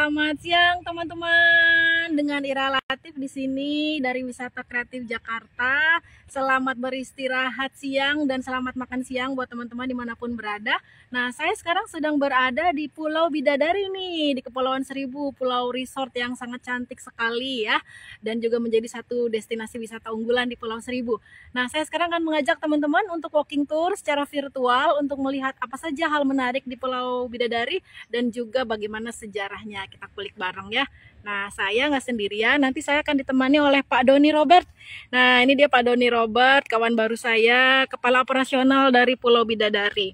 Selamat siang teman-teman, dengan Ira Latif di sini dari Wisata Kreatif Jakarta. Selamat beristirahat siang dan selamat makan siang buat teman-teman dimanapun berada. Nah, saya sekarang sedang berada di Pulau Bidadari nih, di Kepulauan Seribu, pulau resort yang sangat cantik sekali ya, dan juga menjadi satu destinasi wisata unggulan di Pulau Seribu. Nah, saya sekarang akan mengajak teman-teman untuk walking tour secara virtual untuk melihat apa saja hal menarik di Pulau Bidadari dan juga bagaimana sejarahnya. Kita kulik bareng ya. Nah, saya nggak sendirian, nanti saya akan ditemani oleh Pak Doni Robert. Nah, ini dia Pak Doni Robert, kawan baru saya, kepala operasional dari Pulau Bidadari.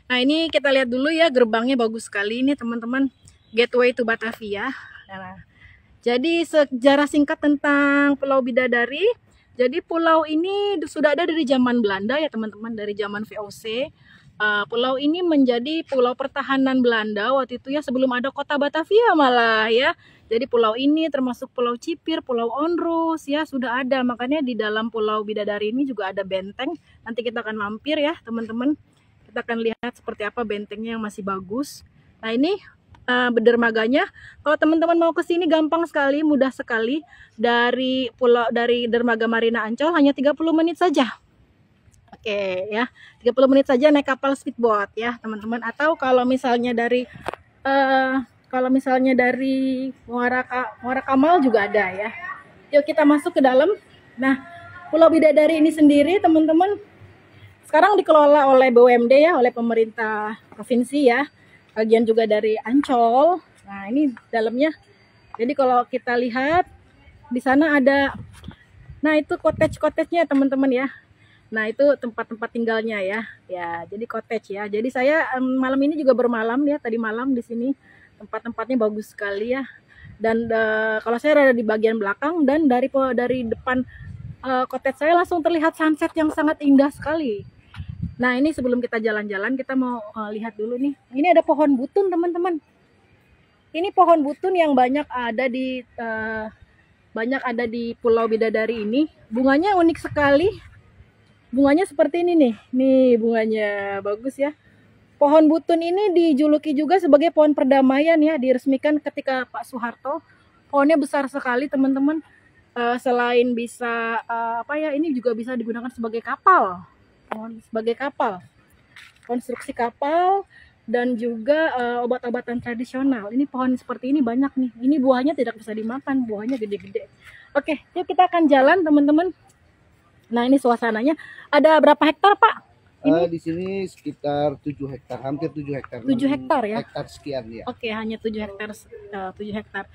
Nah, ini kita lihat dulu ya, gerbangnya bagus sekali ini teman-teman, Gateway to Batavia. Nah, jadi sejarah singkat tentang Pulau Bidadari. Jadi pulau ini sudah ada dari zaman Belanda ya teman-teman, dari zaman VOC. Pulau ini menjadi pulau pertahanan Belanda waktu itu ya, sebelum ada kota Batavia malah ya. Jadi pulau ini termasuk Pulau Cipir, Pulau Onrus ya, sudah ada. Makanya di dalam Pulau Bidadari ini juga ada benteng. Nanti kita akan mampir ya teman-teman. Kita akan lihat seperti apa bentengnya yang masih bagus. Nah, ini dermaganya. Kalau teman-teman mau ke sini gampang sekali, mudah sekali. Dari dermaga Marina Ancol hanya 30 menit saja. Oke ya, 30 menit saja naik kapal speedboat ya teman-teman. Atau kalau misalnya dari Muara Kamal juga ada ya. Yuk kita masuk ke dalam. Nah, Pulau Bidadari ini sendiri teman-teman sekarang dikelola oleh BUMD ya, oleh pemerintah provinsi ya. Bagian juga dari Ancol. Nah, ini dalamnya. Jadi kalau kita lihat di sana ada, nah itu cottage-nya teman-teman ya. Nah, itu tempat-tempat tinggalnya ya. Ya, jadi cottage ya. Jadi saya malam ini juga bermalam ya, tadi malam di sini. Tempat-tempatnya bagus sekali ya. Dan kalau saya ada di bagian belakang dan dari depan cottage saya langsung terlihat sunset yang sangat indah sekali. Nah, ini sebelum kita jalan-jalan kita mau lihat dulu nih. Ini ada pohon butun teman-teman. Ini pohon butun yang banyak ada di Pulau Bidadari ini. Bunganya unik sekali. Bunganya seperti ini nih. Nih bunganya bagus ya. Pohon butun ini dijuluki juga sebagai pohon perdamaian ya. Diresmikan ketika Pak Soeharto. Pohonnya besar sekali teman-teman. Selain bisa ini juga bisa digunakan sebagai kapal. Sebagai kapal, konstruksi kapal, dan juga obat-obatan tradisional. Ini pohon seperti ini banyak nih. Ini buahnya tidak bisa dimakan, buahnya gede-gede. Oke, yuk kita akan jalan teman-teman. Nah, ini suasananya. Ada berapa hektar Pak? Di sini sekitar 7 hektar, hampir 7 hektar. 7 hektar ya? Hektar sekian ya. Oke, hanya 7 hektar. 7 hektar.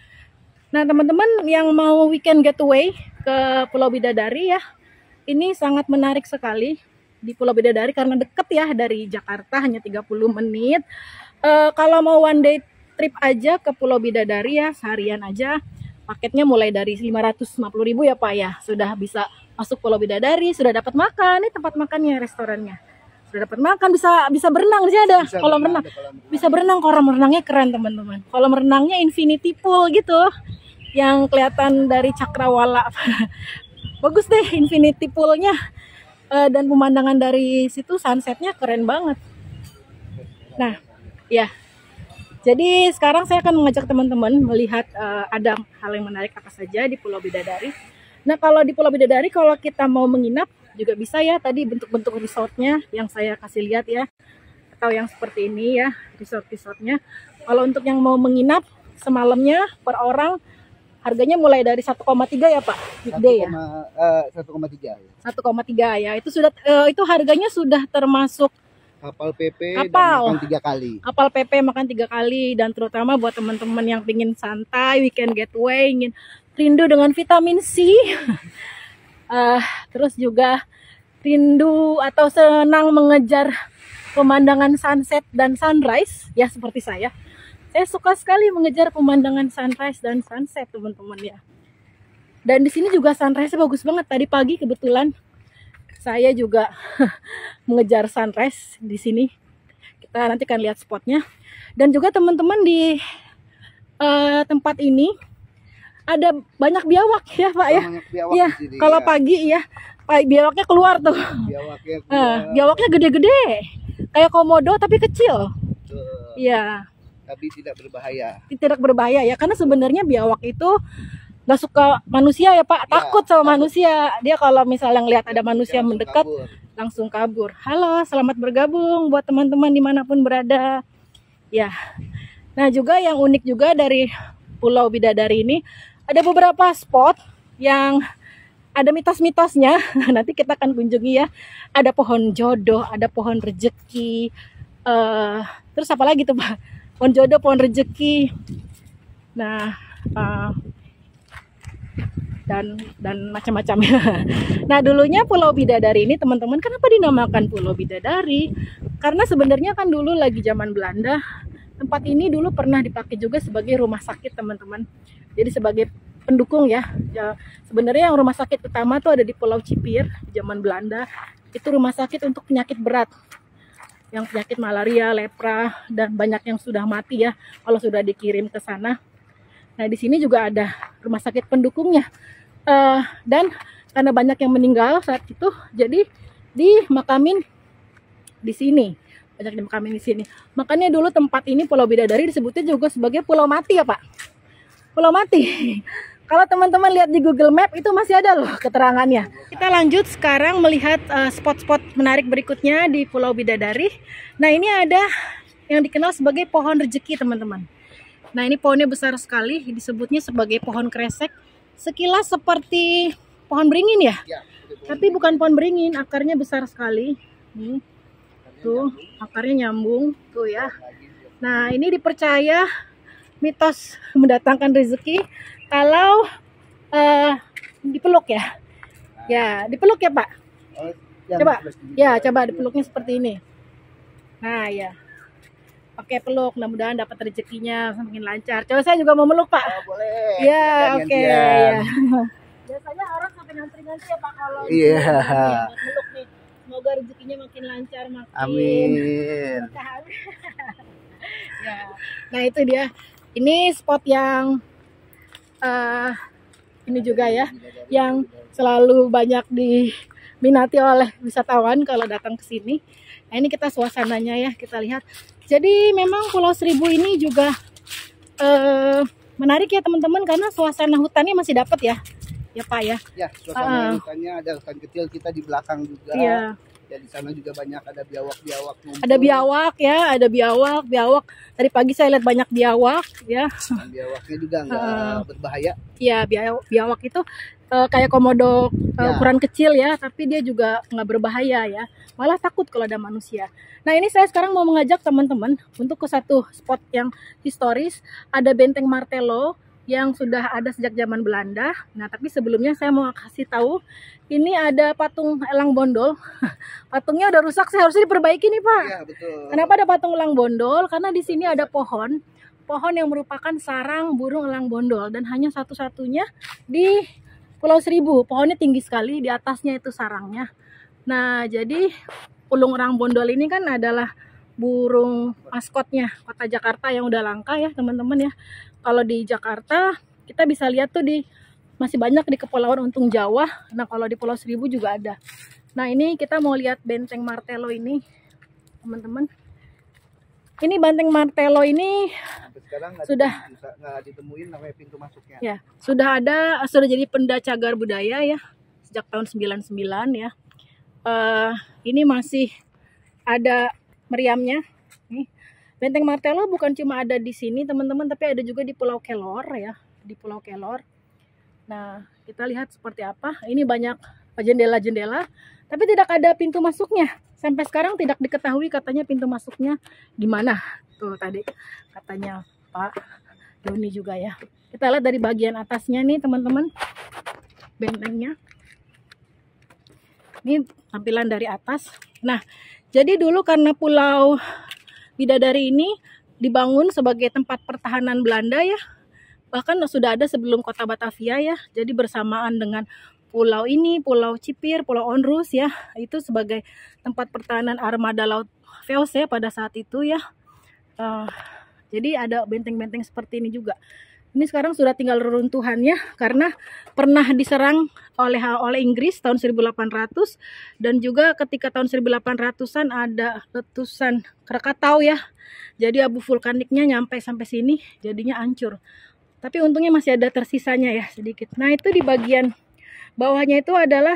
Nah, teman-teman yang mau weekend getaway ke Pulau Bidadari ya, ini sangat menarik sekali di Pulau Bidadari karena deket ya dari Jakarta, hanya 30 menit. Kalau mau one day trip aja ke Pulau Bidadari ya, seharian aja, paketnya mulai dari 550.000 ya Pak ya. Sudah bisa masuk Pulau Bidadari, sudah dapat makan, ini tempat makannya, restorannya. Sudah dapat makan, bisa berenang di sini ada kolam renang. Bisa berenang, kolam renangnya keren teman-teman. Kolam renangnya infinity pool gitu, yang kelihatan dari cakrawala. Bagus deh infinity poolnya. Dan pemandangan dari situ sunsetnya keren banget. Nah, ya. Jadi sekarang saya akan mengajak teman-teman melihat ada hal yang menarik apa saja di Pulau Bidadari. Nah, kalau di Pulau Bidadari kalau kita mau menginap juga bisa ya. Tadi bentuk-bentuk resortnya yang saya kasih lihat ya. Atau yang seperti ini ya, resort-resortnya. Kalau untuk yang mau menginap semalamnya per orang harganya mulai dari 1,3 ya Pak, weekday ya. 1,3 ya. 1,3 ya. Itu sudah itu harganya sudah termasuk Kapal PP kapal. Dan makan 3 kali. Kapal PP makan 3 kali, dan terutama buat teman-teman yang ingin santai, weekend getaway, ingin rindu dengan vitamin C. Terus juga rindu atau senang mengejar pemandangan sunset dan sunrise ya seperti saya. Saya suka sekali mengejar pemandangan sunrise dan sunset teman-teman ya. Dan di sini juga sunrise-nya bagus banget. Tadi pagi kebetulan saya juga mengejar sunrise di sini. Kita nanti akan lihat spotnya. Dan juga teman-teman di tempat ini ada banyak biawak ya Pak ya. Iya, kalau pagi ya, biawaknya keluar tuh. Biawaknya gede-gede, kayak komodo tapi kecil. Iya. tapi tidak berbahaya. Tidak berbahaya ya, karena sebenarnya biawak itu nggak suka manusia ya Pak, takut sama manusia. Dia kalau misalnya ngelihat ada manusia mendekat langsung kabur. Halo, selamat bergabung buat teman-teman dimanapun berada ya. Nah juga yang unik juga dari Pulau Bidadari ini, ada beberapa spot yang ada mitos-mitosnya. Nanti kita akan kunjungi ya. Ada pohon jodoh, ada pohon rezeki, terus apa lagi tuh Pak? Pohon jodoh, pohon rezeki. Nah dan macam-macam. Nah dulunya Pulau Bidadari ini teman-teman, kenapa dinamakan Pulau Bidadari? Karena sebenarnya kan dulu lagi zaman Belanda, tempat ini dulu pernah dipakai juga sebagai rumah sakit teman-teman. Jadi sebagai pendukung ya. Sebenarnya yang rumah sakit utama tuh ada di Pulau Cipir di zaman Belanda. Itu rumah sakit untuk penyakit berat, yang penyakit malaria, lepra, dan banyak yang sudah mati ya kalau sudah dikirim ke sana. Nah di sini juga ada rumah sakit pendukungnya, dan karena banyak yang meninggal saat itu, jadi dimakamin di sini, banyak dimakamin di sini. Makanya dulu tempat ini Pulau Bidadari disebutnya juga sebagai Pulau Mati ya Pak, Pulau Mati. Kalau teman-teman lihat di Google Map itu masih ada loh keterangannya. Kita lanjut sekarang melihat spot-spot menarik berikutnya di Pulau Bidadari. Nah ini ada yang dikenal sebagai pohon rezeki teman-teman. Nah ini pohonnya besar sekali, disebutnya sebagai pohon kresek. Sekilas seperti pohon beringin ya, tapi bukan pohon beringin, akarnya besar sekali. Nih, tuh akarnya nyambung tuh ya. Nah ini dipercaya mitos mendatangkan rezeki kalau dipeluk ya. Ya dipeluk ya Pak. Coba ya, coba dipeluknya seperti ini. Nah ya, pakai peluk, mudah-mudahan dapat rezekinya semakin lancar. Coba saya juga mau meluk Pak. Oh, boleh. Ya oke ya. Biasanya orang sampai ngantri-ngantri ya Pak kalau buat meluk nih. Semoga rezekinya makin lancar, makin. Amin. Ya. Nah itu dia. Ini spot yang ini juga ya, yang selalu banyak diminati oleh wisatawan kalau datang ke sini. Nah ini kita suasananya ya, kita lihat. Jadi memang Pulau Seribu ini juga menarik ya teman-teman, karena suasana hutannya masih dapat ya Pak ya. Ya, suasana hutannya ada hutan kecil kita di belakang juga. Iya. Ya di sana juga banyak ada biawak-biawak. Ada biawak ya, ada biawak. Dari pagi saya lihat banyak biawak ya. Dan biawaknya juga nggak berbahaya. Iya, biawak itu kayak komodo ukuran kecil ya, tapi dia juga nggak berbahaya ya. Malah takut kalau ada manusia. Nah ini saya sekarang mau mengajak teman-teman untuk ke satu spot yang historis. Ada Benteng Martelo yang sudah ada sejak zaman Belanda. Nah tapi sebelumnya saya mau kasih tahu, ini ada patung elang bondol. Patungnya udah rusak, saya harusnya diperbaiki nih Pak. Ya, betul. Kenapa ada patung elang bondol? Karena di sini ada pohon yang merupakan sarang burung elang bondol, dan hanya satu-satunya di Pulau Seribu. Pohonnya tinggi sekali, di atasnya itu sarangnya. Nah jadi ulung elang bondol ini kan adalah burung maskotnya kota Jakarta yang udah langka ya teman-teman ya. Kalau di Jakarta kita bisa lihat tuh masih banyak di Kepulauan Untung Jawa. Nah kalau di Pulau Seribu juga ada. Nah ini kita mau lihat Benteng Martelo ini teman-teman. Ini Benteng Martelo ini sudah nggak ditemuin namanya pintu masuknya. Ya sudah jadi benda cagar budaya ya sejak tahun 99 ya. Ini masih ada meriamnya. Nih. Benteng Martelo bukan cuma ada di sini teman-teman, tapi ada juga di Pulau Kelor ya, di Pulau Kelor. Nah, kita lihat seperti apa. Ini banyak jendela-jendela, tapi tidak ada pintu masuknya. Sampai sekarang tidak diketahui katanya pintu masuknya di mana. Tuh tadi katanya Pak Doni juga ya. Kita lihat dari bagian atasnya nih teman-teman, bentengnya. Ini tampilan dari atas. Nah, jadi dulu karena Pulau Bidadari ini dibangun sebagai tempat pertahanan Belanda ya. Bahkan sudah ada sebelum kota Batavia ya. Jadi bersamaan dengan pulau ini, Pulau Cipir, Pulau Onrus ya. Itu sebagai tempat pertahanan armada laut VOC pada saat itu ya. Jadi ada benteng-benteng seperti ini juga. Ini sekarang sudah tinggal reruntuhannya karena pernah diserang oleh Inggris tahun 1800, dan juga ketika tahun 1800-an ada letusan Krakatau ya. Jadi abu vulkaniknya nyampe sampai sini, jadinya hancur. Tapi untungnya masih ada tersisanya ya sedikit. Nah, itu di bagian bawahnya itu adalah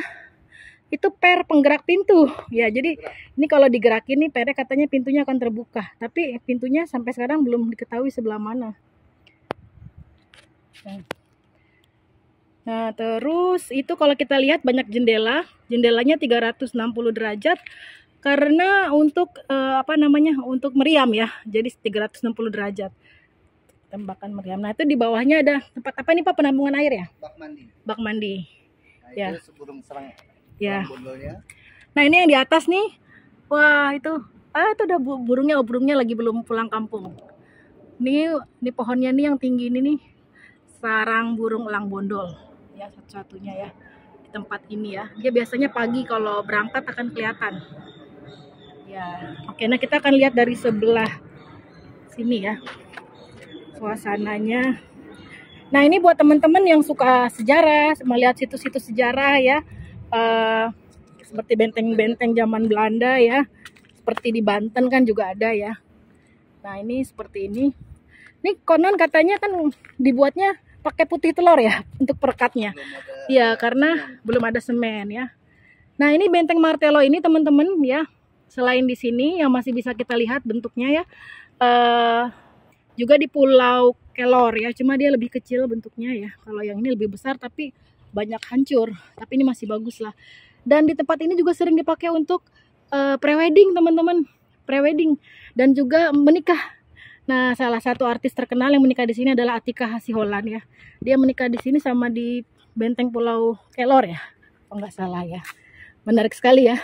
per penggerak pintu ya. Jadi ini kalau digerakin nih pernya, katanya pintunya akan terbuka, tapi pintunya sampai sekarang belum diketahui sebelah mana. Nah, terus itu kalau kita lihat banyak jendelanya 360 derajat karena untuk untuk meriam ya. Jadi 360 derajat tembakan meriam. Nah, itu di bawahnya ada tempat apa nih Pak, penampungan air ya? Bak mandi. Bak mandi. Nah, ya. Itu sebelum serang. Ya. Bondolnya. Nah, ini yang di atas nih. Wah, itu udah burungnya lagi belum pulang kampung. Ini pohonnya nih yang tinggi ini nih. Sarang burung elang bondol ya, satu-satunya ya di tempat ini ya. Dia biasanya pagi kalau berangkat akan kelihatan ya. Oke, nah kita akan lihat dari sebelah sini ya suasananya. Nah, ini buat teman-teman yang suka sejarah, melihat situs-situs sejarah ya, seperti benteng-benteng zaman Belanda ya, seperti di Banten kan juga ada ya. Nah, ini seperti ini. Ini konon katanya kan dibuatnya pakai putih telur ya untuk perekatnya. Iya, karena belum ada semen ya. Nah, ini benteng Martello ini teman-teman ya. Selain di sini yang masih bisa kita lihat bentuknya ya, juga di Pulau Kelor ya. Cuma dia lebih kecil bentuknya ya. Kalau yang ini lebih besar tapi banyak hancur. Tapi ini masih bagus lah. Dan di tempat ini juga sering dipakai untuk prewedding teman-teman, prewedding dan juga menikah. Nah, salah satu artis terkenal yang menikah di sini adalah Atika Hasiholan ya. Dia menikah di sini sama di benteng Pulau Kelor ya, kalau nggak salah ya. Menarik sekali ya.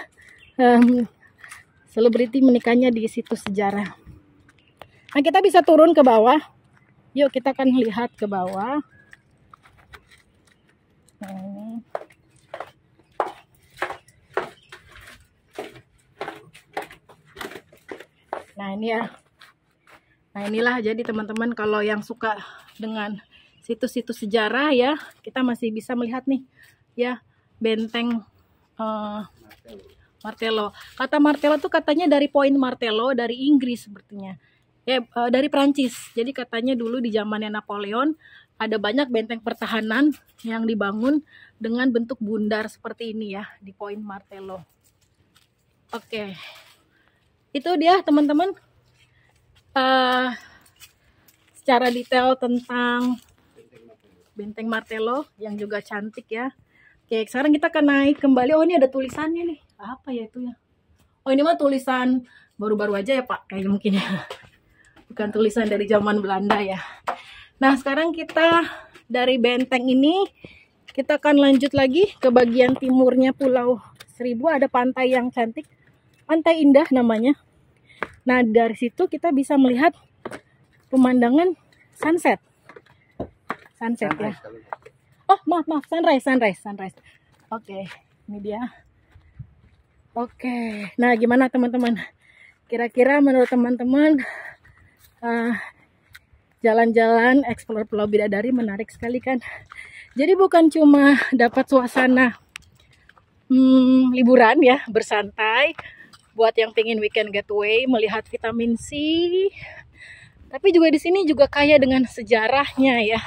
Selebriti menikahnya di situs sejarah. Nah, kita bisa turun ke bawah. Yuk kita akan lihat ke bawah. Nah, ini ya. Nah, inilah jadi teman-teman kalau yang suka dengan situs-situs sejarah ya, kita masih bisa melihat nih ya benteng Martello. Kata Martello tuh katanya dari Point Martello dari Inggris sepertinya. Ya, dari Prancis. Jadi katanya dulu di zamannya Napoleon ada banyak benteng pertahanan yang dibangun dengan bentuk bundar seperti ini ya di Point Martello. Oke. Itu dia teman-teman. Secara detail tentang benteng Martello yang juga cantik ya. Oke, sekarang kita akan naik kembali. Oh, ini ada tulisannya nih. Apa ya itu ya? Oh, ini mah tulisan baru-baru aja ya Pak, kayaknya mungkin ya. Bukan tulisan dari zaman Belanda ya. Nah, sekarang kita dari benteng ini kita akan lanjut lagi ke bagian timurnya Pulau Seribu. Ada pantai yang cantik, Pantai Indah namanya. Nah, dari situ kita bisa melihat pemandangan sunset. Sunset ya. Oh, maaf, sunrise. Oke, ini dia. Oke, nah gimana teman-teman? Kira-kira menurut teman-teman jalan-jalan explore Pulau Bidadari menarik sekali kan? Jadi bukan cuma dapat suasana liburan ya, bersantai, buat yang pengen weekend getaway, melihat vitamin C. Tapi juga di sini juga kaya dengan sejarahnya ya.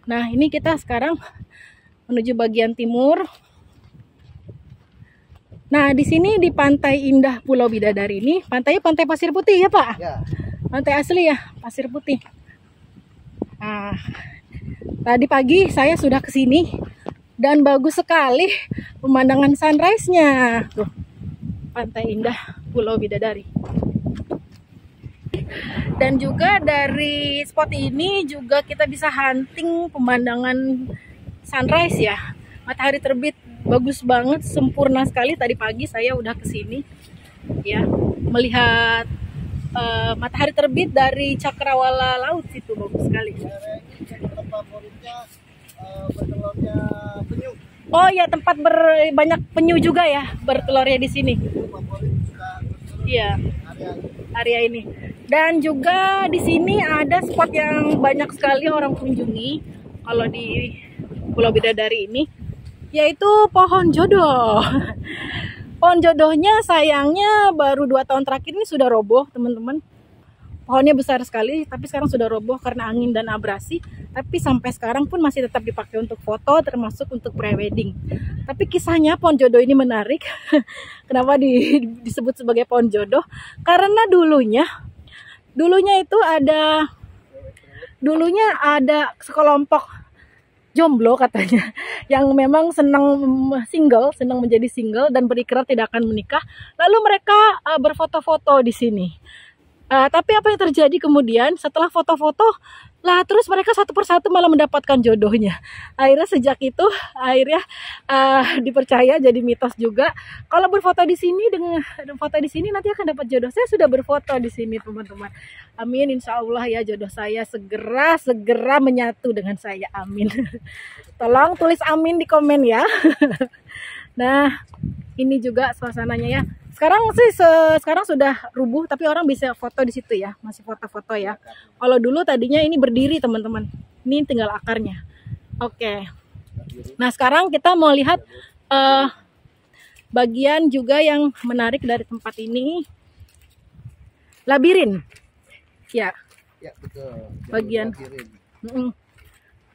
Nah, ini kita sekarang menuju bagian timur. Nah, di sini di Pantai Indah Pulau Bidadari ini, pantainya pantai pasir putih ya Pak? Ya. Pantai asli ya, pasir putih. Nah, tadi pagi saya sudah ke sini dan bagus sekali pemandangan sunrise-nya. Tuh, Pantai Indah Pulau Bidadari. Dan juga dari spot ini juga kita bisa hunting pemandangan sunrise ya. Matahari terbit bagus banget, sempurna sekali. Tadi pagi saya udah kesini ya, melihat matahari terbit dari cakrawala laut itu, bagus sekali. Oh ya, tempat banyak penyu juga ya bertelurnya di sini. Iya, area ini. Dan juga di sini ada spot yang banyak sekali orang kunjungi kalau di Pulau Bidadari ini, yaitu pohon jodoh. Pohon jodohnya sayangnya baru 2 tahun terakhir ini sudah roboh, teman-teman. Pohonnya besar sekali, tapi sekarang sudah roboh karena angin dan abrasi. Tapi sampai sekarang pun masih tetap dipakai untuk foto, termasuk untuk prewedding. Tapi kisahnya pohon jodoh ini menarik. Kenapa disebut sebagai pohon jodoh? Karena dulunya ada sekelompok jomblo katanya, yang memang senang menjadi single dan berikrar tidak akan menikah. Lalu mereka berfoto-foto di sini. Tapi apa yang terjadi kemudian setelah foto-foto lah, terus mereka satu persatu malah mendapatkan jodohnya. Akhirnya sejak itu dipercaya jadi mitos juga kalau berfoto di sini nanti akan dapat jodoh. Saya sudah berfoto di sini, teman-teman. Amin, insya Allah ya, jodoh saya segera menyatu dengan saya. Amin. Tolong tulis amin di komen ya. Nah, ini juga suasananya ya. Sekarang sudah rubuh, tapi orang bisa foto di situ ya, masih foto-foto ya. Kalau dulu tadinya ini berdiri, teman-teman. Ini tinggal akarnya. Oke. Nah, sekarang kita mau lihat bagian juga yang menarik dari tempat ini. Labirin. Ya. Ya, betul. Bagian.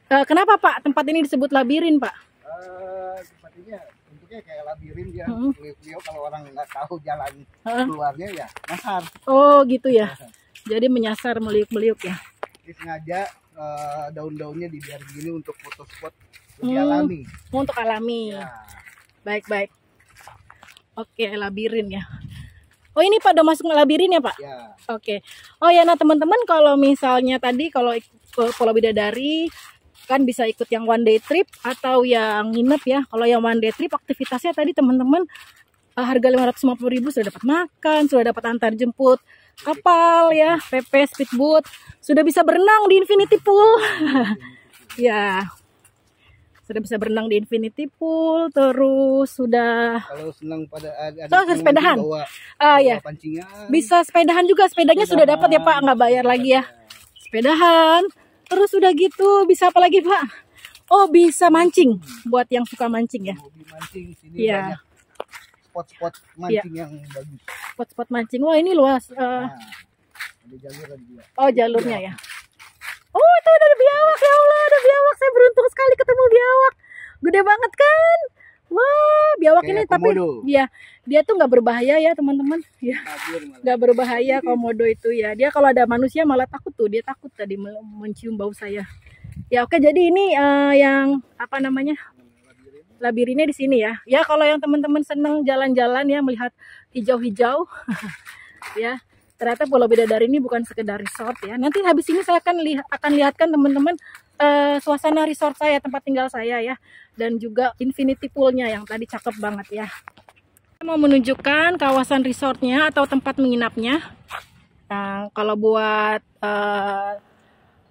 Kenapa Pak tempat ini disebut labirin, Pak? Tempat ini bentuknya kayak labirin dia. Beliau kalau orang nggak tahu jalan keluarnya ya nyasar. Oh gitu ya. Jadi menyasar, meliuk-meliuk ya. Jadi sengaja daun-daunnya dibiarin gini untuk foto spot lebih alami. Untuk alami. Ya. Baik. Oke, labirin ya. Oh ini Pak udah masuk labirin ya Pak? Ya. Oke. Oh ya, nah teman-teman, kalau misalnya tadi kalau ke Pulau Bidadari kan bisa ikut yang one day trip atau yang nginep ya. Kalau yang one day trip aktivitasnya tadi teman-teman harga 550.000 sudah dapat makan, sudah dapat antar jemput kapal ya, PP speedboat, sudah bisa berenang di infinity pool. Ya. Sudah bisa berenang di infinity pool, terus sudah kalau senang pada ada sepedahan. Bawa Ya. pancingan. Bisa sepedahan juga, sepedanya sudah dapat ya Pak, nggak bayar lagi ya. Sepedahan. Terus udah gitu bisa apa lagi Pak? Oh bisa mancing, buat yang suka mancing ya. Hobi mancing sini Ya. banyak spot-spot mancing yang bagus. Spot-spot mancing. Wah ini luas. Nah, ada jalur juga. Oh jalurnya ya. Oh itu ada biawak, ya Allah ada biawak. Saya beruntung sekali ketemu biawak. Gede banget kan? Wah biawak Kayak ini komodo. tapi dia tuh nggak berbahaya ya teman-teman. Ya. Nggak berbahaya komodo itu ya. Dia kalau ada manusia malah takut tuh. Dia takut tadi mencium bau saya. Ya oke, jadi ini yang apa namanya? Labirinnya di sini ya. Ya kalau yang teman-teman senang jalan-jalan ya, melihat hijau-hijau. Ya. Ternyata Pulau Bidadari ini bukan sekedar resort ya. Nanti habis ini saya akan lihatkan teman-teman suasana resort saya, tempat tinggal saya ya. Dan juga infinity poolnya yang tadi cakep banget ya. Saya mau menunjukkan kawasan resortnya atau tempat menginapnya. Nah, kalau buat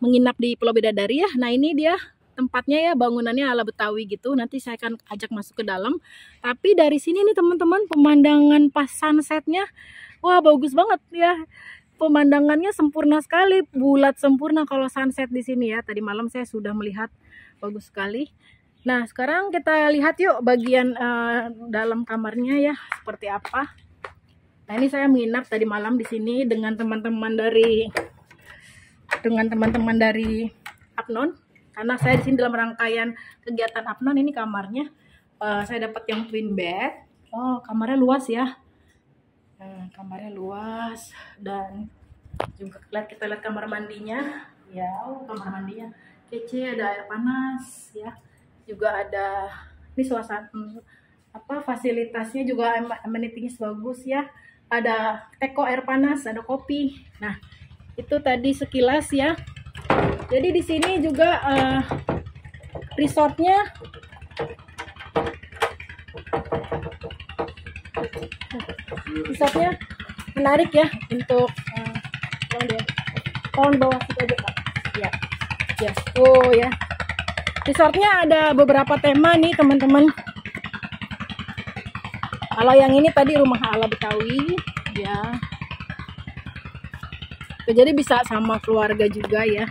menginap di Pulau Bidadari ya, nah ini dia tempatnya ya, bangunannya ala Betawi gitu. Nanti saya akan ajak masuk ke dalam. Tapi dari sini nih teman-teman, pemandangan pas sunsetnya, wah bagus banget ya. Pemandangannya sempurna sekali, bulat sempurna kalau sunset di sini ya. Tadi malam saya sudah melihat, bagus sekali. Nah sekarang kita lihat yuk bagian dalam kamarnya ya seperti apa. Nah ini saya menginap tadi malam di sini dengan teman-teman dari Apnon, karena saya di sini dalam rangkaian kegiatan Apnon. Ini kamarnya saya dapat yang twin bed. Oh kamarnya luas ya. Kamarnya luas dan juga kita lihat kamar mandinya ya. Oh kamar mandinya kece, ada air panas ya, juga ada ini suasana fasilitasnya juga amenitinya bagus ya, ada teko air panas, ada kopi. Nah itu tadi sekilas ya. Jadi di sini juga resortnya menarik ya untuk tolong bawah situ aja Pak. Ya. Yes. Oh ya. Resortnya ada beberapa tema nih teman-teman. Kalau yang ini tadi rumah ala Betawi ya. Jadi bisa sama keluarga juga ya.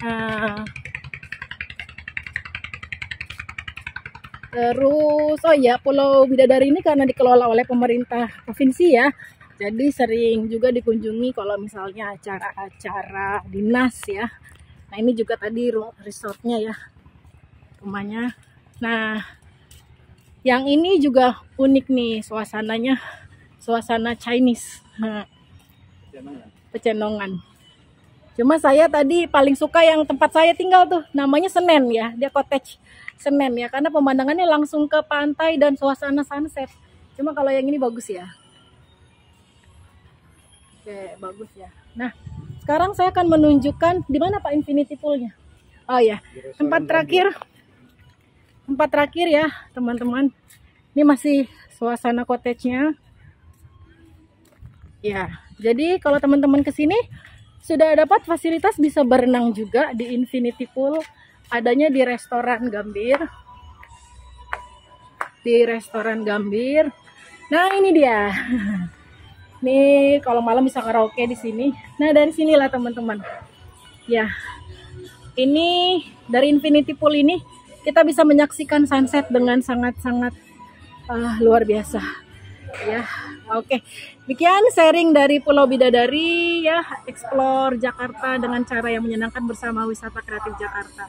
Nah, terus oh ya, Pulau Bidadari ini karena dikelola oleh pemerintah provinsi ya, jadi sering juga dikunjungi kalau misalnya acara-acara dinas ya. Nah ini juga tadi resortnya ya, rumahnya. Nah yang ini juga unik nih suasananya, suasana Chinese. Pecenongan. Cuma saya tadi paling suka yang tempat saya tinggal tuh, namanya Senen ya, dia cottage Senen ya, karena pemandangannya langsung ke pantai dan suasana sunset. Cuma kalau yang ini bagus ya. Oke, bagus ya. Nah, sekarang saya akan menunjukkan di mana Pak infinity poolnya. Oh ya, tempat terakhir ya teman-teman. Ini masih suasana cottage-nya. Ya, jadi kalau teman-teman kesini sudah dapat fasilitas bisa berenang juga di infinity pool. Adanya di restoran Gambir. Di restoran Gambir. Nah, ini dia. Nih, kalau malam bisa karaoke di sini. Nah, dari sinilah teman-teman. Ya. Ini dari infinity pool ini kita bisa menyaksikan sunset dengan sangat-sangat luar biasa. Ya, oke. Demikian sharing dari Pulau Bidadari ya, explore Jakarta dengan cara yang menyenangkan bersama Wisata Kreatif Jakarta.